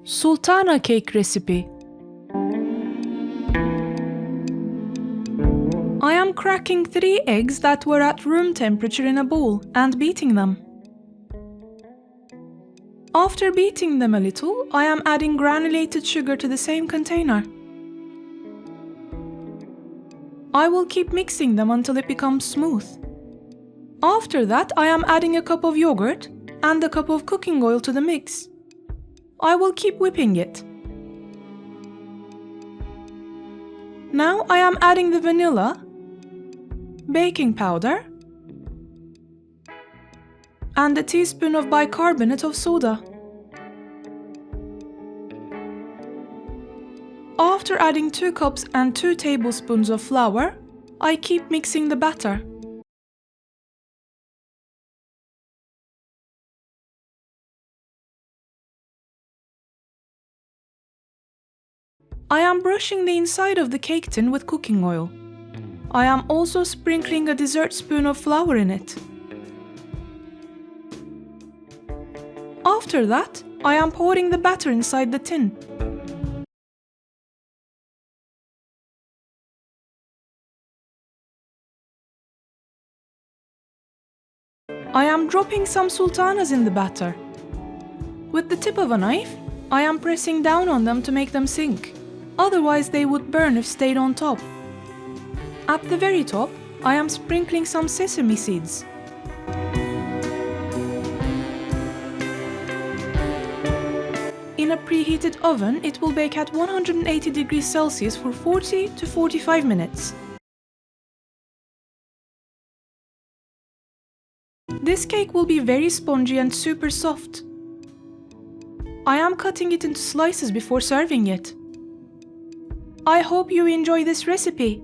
Sultana cake recipe. I am cracking 3 eggs that were at room temperature in a bowl and beating them. After beating them a little, I am adding granulated sugar to the same container. I will keep mixing them until it becomes smooth. After that, I am adding a cup of yogurt and a cup of cooking oil to the mix. I will keep whipping it. Now I am adding the vanilla, baking powder, and a teaspoon of bicarbonate of soda. After adding 2 cups and 2 tablespoons of flour, I keep mixing the batter. I am brushing the inside of the cake tin with cooking oil. I am also sprinkling a dessert spoon of flour in it. After that, I am pouring the batter inside the tin. I am dropping some sultanas in the batter. With the tip of a knife, I am pressing down on them to make them sink. Otherwise they would burn if stayed on top. At the very top, I am sprinkling some sesame seeds. In a preheated oven, it will bake at 180 degrees Celsius for 40 to 45 minutes. This cake will be very spongy and super soft. I am cutting it into slices before serving it. I hope you enjoy this recipe.